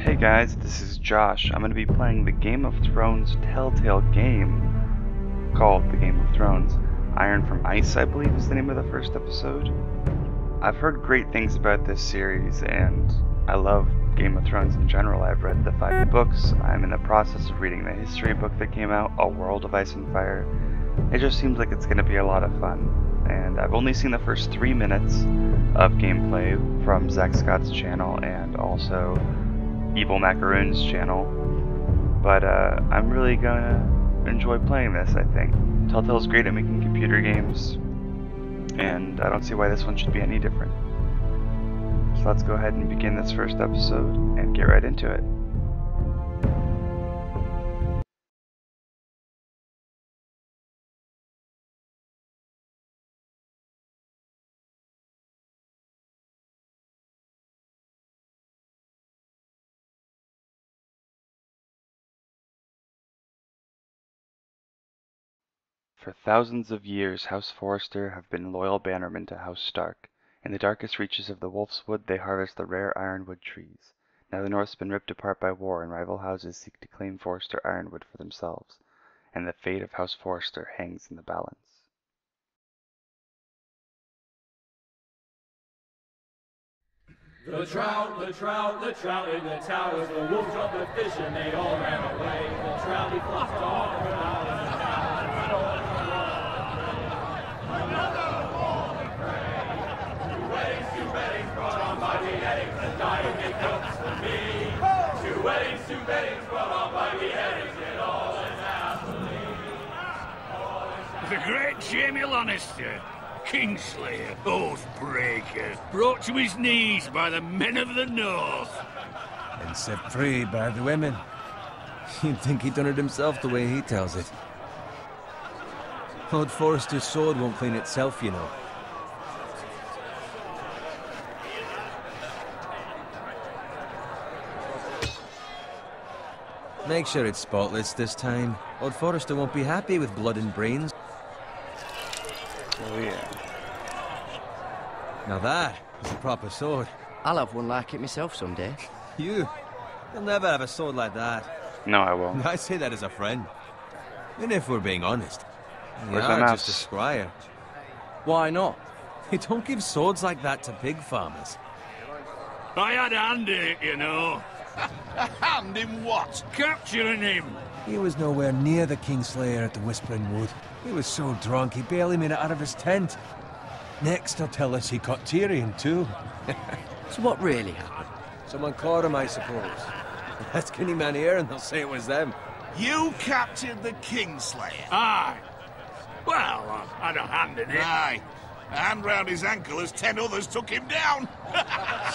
Hey guys, this is Josh. I'm going to be playing the Game of Thrones Telltale game called The Game of Thrones. Iron from Ice, I believe, is the name of the first episode. I've heard great things about this series, and I love Game of Thrones in general. I've read the 5 books. I'm in the process of reading the history book that came out, A World of Ice and Fire. It just seems like it's going to be a lot of fun. And I've only seen the first 3 minutes of gameplay from Zach Scott's channel and also Evil Macaroon's channel, but I'm really gonna enjoy playing this, I think. Telltale's great at making computer games, and I don't see why this one should be any different. So let's go ahead and begin this first episode and get right into it. For thousands of years, House Forrester have been loyal bannermen to House Stark. In the darkest reaches of the Wolf's Wood, they harvest the rare ironwood trees. Now the North's been ripped apart by war, and rival houses seek to claim Forrester ironwood for themselves, and the fate of House Forrester hangs in the balance. The trout in the towers, the wolf dropped the fish and they all ran away. The trout he flopped off the bow. Another ball of prey. Two weddings brought on by beheadings, and dying make cups for me. Two weddings brought on by beheadings, and all is happily. The great Jamie Lannister, Kingslayer, Oathbreaker, brought to his knees by the men of the North. And set free by the women. You'd think he'd done it himself the way he tells it. Lord Forrester's sword won't clean itself, you know. Make sure it's spotless this time. Lord Forrester won't be happy with blood and brains. Oh yeah. Now that is a proper sword. I'll have one like it myself someday. You'll never have a sword like that. No, I won't. I say that as a friend. And if we're being honest, Where's you're my just a mouse? squire. Why not? You don't give swords like that to pig farmers. I had a hand in it, you know. A hand in what? Capturing him. He was nowhere near the Kingslayer at the Whispering Wood. He was so drunk he barely made it out of his tent. Next he'll tell us he caught Tyrion too. So what really happened? Someone caught him, I suppose. Ask any man here and they'll say it was them. You captured the Kingslayer. Aye. Well, I had a hand in it. Aye. A hand round his ankle as 10 others took him down.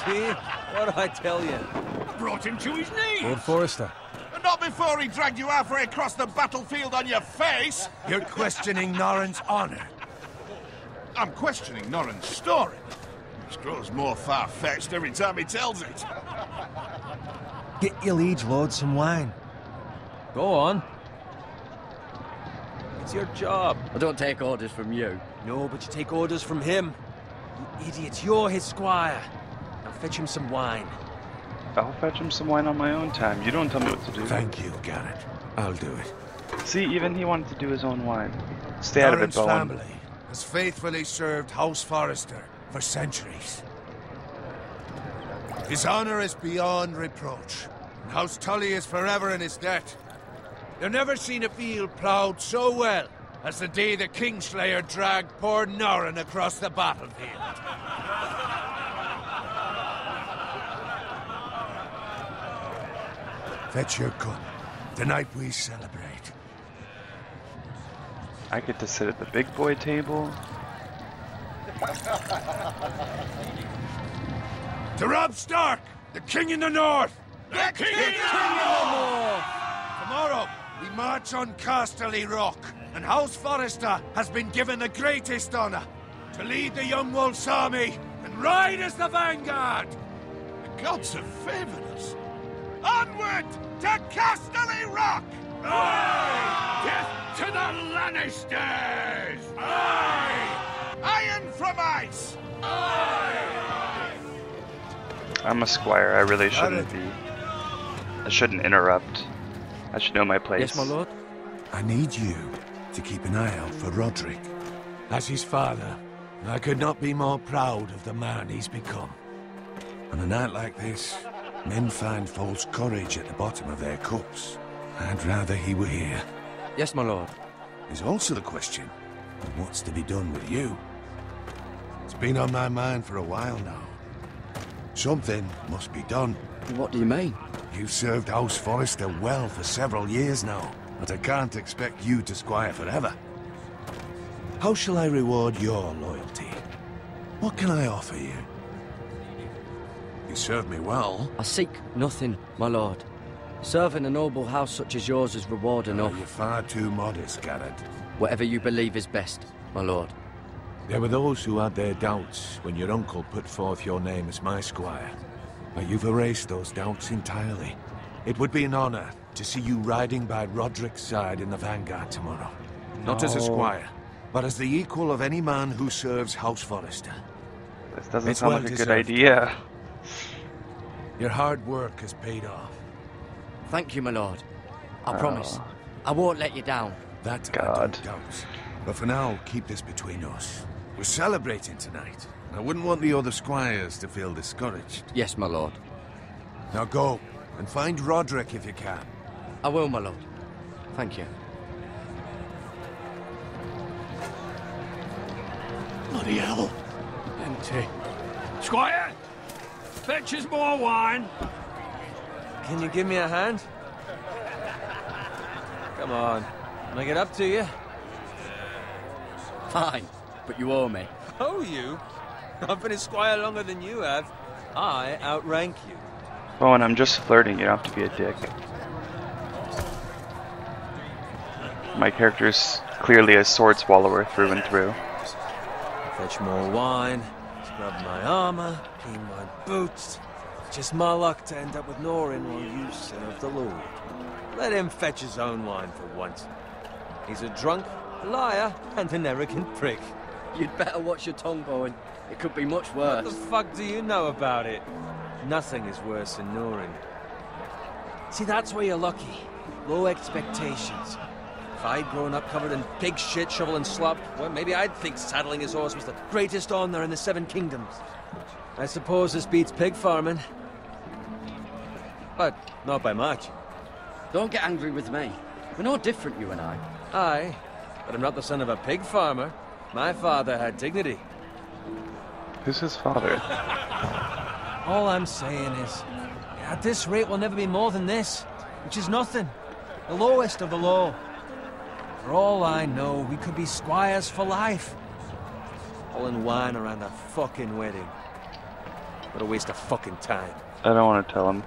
See? What did I tell you? I brought him to his knees. Lord Forrester. And not before he dragged you halfway across the battlefield on your face. You're questioning Norrin's honor. I'm questioning Norrin's story. Which grows more far-fetched every time he tells it. Get your liege lord some wine. Go on. It's your job. I don't take orders from you. No, but you take orders from him. You idiot, you're his squire. Now fetch him some wine. I'll fetch him some wine on my own time. You don't tell me what to do. Thank you, Garrett. I'll do it. See, even he wanted to do his own wine. Stay out of it, Norrin's Bowen. family has faithfully served House Forrester for centuries. His honor is beyond reproach, and House Tully is forever in his debt. You've never seen a field ploughed so well as the day the Kingslayer dragged poor Norrin across the battlefield. Fetch your gun. Tonight we celebrate. I get to sit at the big boy table. To Robb Stark, the King in the North! The King Tomorrow, we march on Casterly Rock, and House Forrester has been given the greatest honor to lead the Young Wolf's army and ride as the vanguard! The gods have favored us. Onward to Casterly Rock! Aye! Death to the Lannisters! Aye! Iron from ice! I'm a squire, I really shouldn't be. I shouldn't interrupt. I should know my place. Yes, my lord? I need you to keep an eye out for Roderick. As his father, I could not be more proud of the man he's become. On a night like this, men find false courage at the bottom of their cups. I'd rather he were here. Yes, my lord. There's also the question of what's to be done with you. It's been on my mind for a while now. Something must be done. What do you mean? You've served House Forrester well for several years now, but I can't expect you to squire forever. How shall I reward your loyalty? What can I offer you? You served me well. I seek nothing, my lord. Serving a noble house such as yours is reward enough. You're far too modest, Garrett. Whatever you believe is best, my lord. There were those who had their doubts when your uncle put forth your name as my squire. But you've erased those doubts entirely. It would be an honor to see you riding by Roderick's side in the vanguard tomorrow. Not as a squire, but as the equal of any man who serves House Forrester. This doesn't It's sound well like a good deserved. idea. Your hard work has paid off. Thank you, my lord. I promise. I won't let you down. That I God. don't doubt. But for now, keep this between us. We're celebrating tonight. I wouldn't want the other squires to feel discouraged. Yes, my lord. Now go, and find Roderick if you can. I will, my lord. Thank you. Bloody hell. Empty. Squire! Fetch us more wine. Can you give me a hand? Come on. Can I get up to you? Fine, but you owe me. Oh, you? I've been a squire longer than you have. I outrank you. Bowen, I'm just flirting. You don't have to be a dick. My character's clearly a sword swallower through and through. Fetch more wine, scrub my armor, clean my boots. Just my luck to end up with Norin while you serve the Lord. Let him fetch his own wine for once. He's a drunk, a liar, and an arrogant prick. You'd better watch your tongue, Bowen. It could be much What worse. the fuck do you know about it? Nothing is worse than Norin. See, that's where you're lucky. Low expectations. If I'd grown up covered in pig shit, shovel and slop, well, maybe I'd think saddling his horse was the greatest honor in the Seven Kingdoms. I suppose this beats pig farming. But not by much. Don't get angry with me. We're no different, you and I. Aye, but I'm not the son of a pig farmer. My father had dignity. Who's his father? All I'm saying is, at this rate we'll never be more than this, which is nothing. The lowest of the low. For all I know, we could be squires for life. All in wine around a fucking wedding. What a waste of fucking time. I don't want to tell him.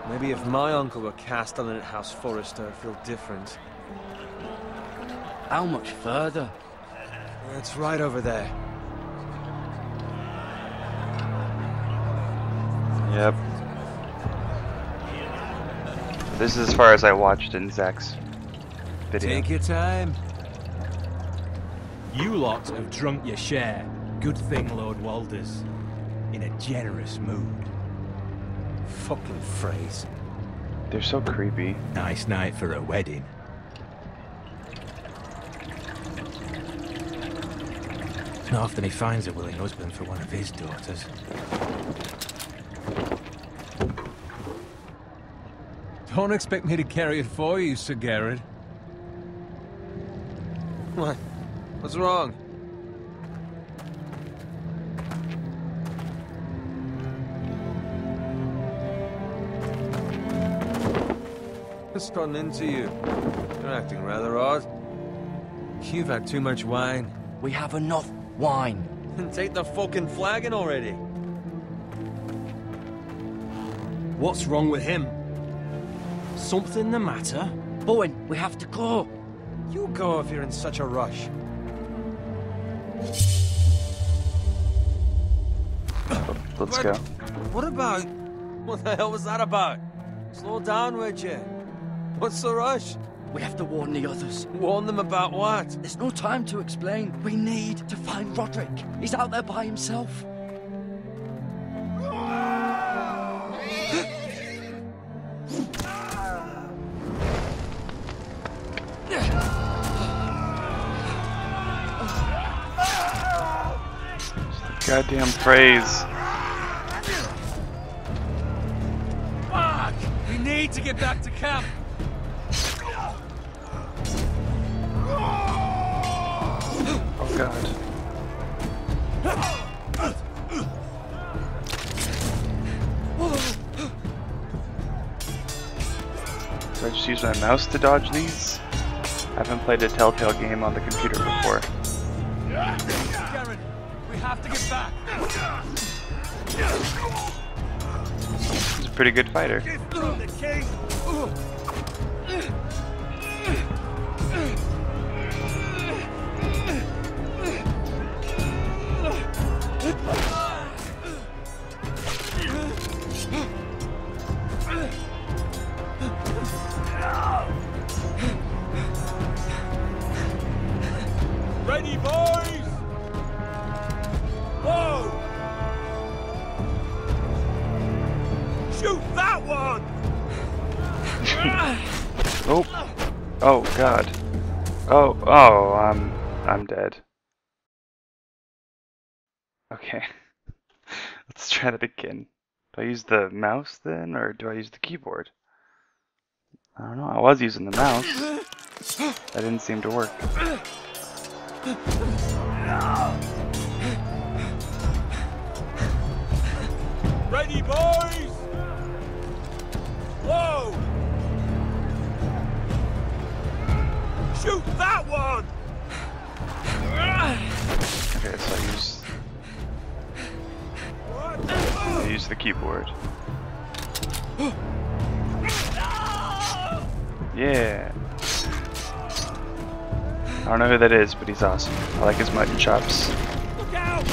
Maybe if my uncle were castellan at House Forrester, I'd feel different. How much further? It's right over there. Yep. This is as far as I watched in Zach's video. Take your time. You lot have drunk your share. Good thing, Lord Walder's in a generous mood. Fucking phrase. They're so creepy. Nice night for a wedding. It's not often he finds a willing husband for one of his daughters. Don't expect me to carry it for you, Sir Garrett. What? What's wrong? What's gotten into you? You're acting rather odd. You've had too much wine. We have enough wine. Then take the fucking flagon already. What's wrong with him? Something the matter? Bowen, we have to go. You go if you're in such a rush. Let's But go. What about... What the hell was that about? Slow down, would you? What's the rush? We have to warn the others. Warn them about what? There's no time to explain. We need to find Roderick. He's out there by himself. goddamn phrase. Fuck! We need to get back to camp. Oh god. So I just use my mouse to dodge these? I haven't played a Telltale game on the computer before. Garen, we have to get back. He's a pretty good fighter. Ready, boys! Whoa! Shoot that one! Oh. Oh god. Oh, I'm dead. Okay. Let's try that again. Do I use the mouse then, or do I use the keyboard? I don't know. I was using the mouse. That didn't seem to work. Ready, boys! Whoa! Shoot that one! Okay, so I use the keyboard. Yeah. I don't know who that is, but he's awesome. I like his mutton chops. Look out!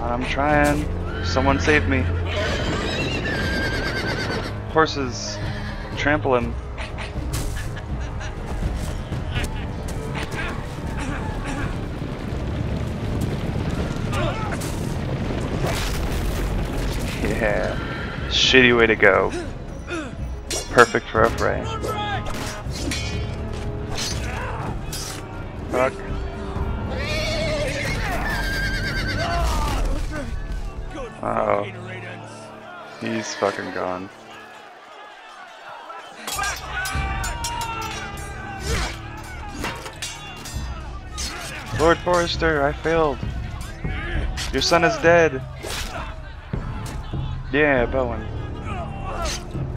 I'm trying. Someone save me. Horses. Trample him. Yeah. Shitty way to go. Perfect for a fray. Fuck. Uh-oh. He's fucking gone. Lord Forrester, I failed. Your son is dead. Yeah, Bowen.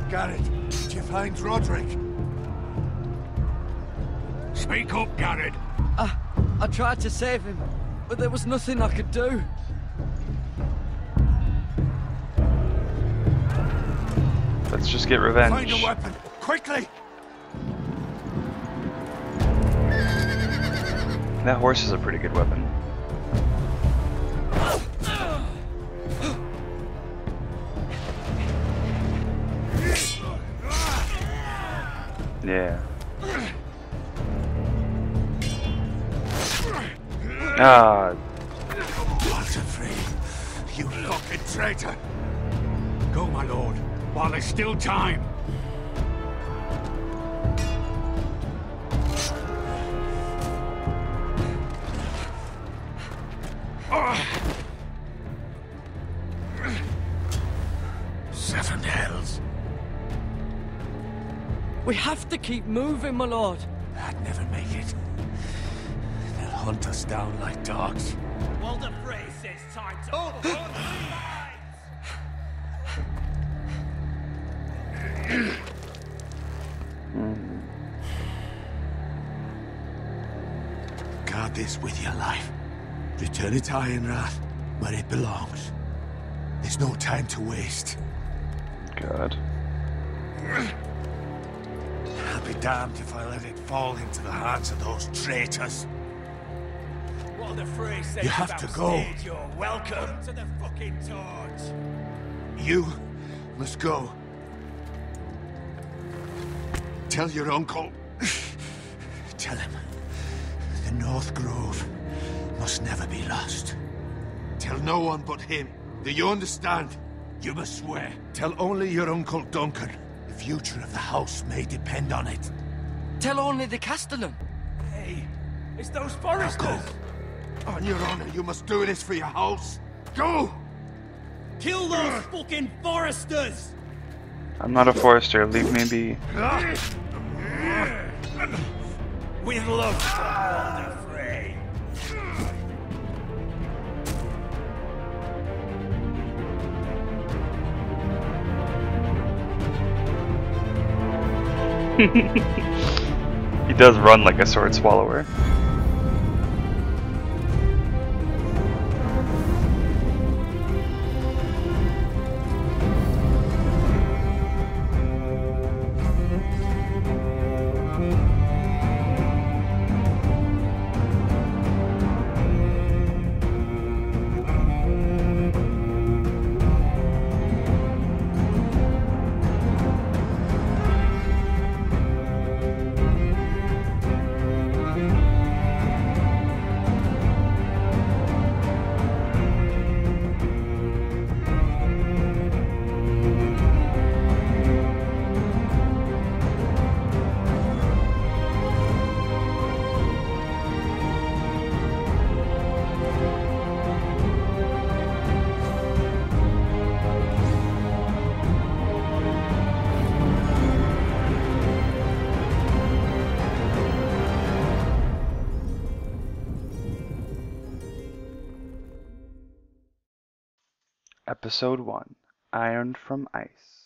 Garrett, did you find Roderick? Speak up, Garrett. I tried to save him, but there was nothing I could do. Let's just get revenge. Find a weapon, quickly! That horse is a pretty good weapon. Yeah. Ah. Walter Free, you fucking traitor! Go, my lord, while there's still time. Seven hells. We have to keep moving, my lord. I'd never make it. They'll hunt us down like dogs. Walter Frey says time to... Guard this with your life. Return it to Ironrath, where it belongs. There's no time to waste. God. I'll be damned if I let it fall into the hands of those traitors. What the phrase says You have about to go. stage, you're welcome to the fucking torch. You must go. Tell your uncle. Tell him the North Grove must never be lost. Tell no one but him. Do you understand? You must swear. Tell only your Uncle Duncan. The future of the house may depend on it. Tell only the Castellan. Hey, it's those Now Forresters. go. On your honor, you must do this for your house. Go! Kill those fucking Forresters! I'm not a Forrester. Leave me be. With love from Walder Frey. He does run like a sword swallower. Episode 1, Iron from Ice.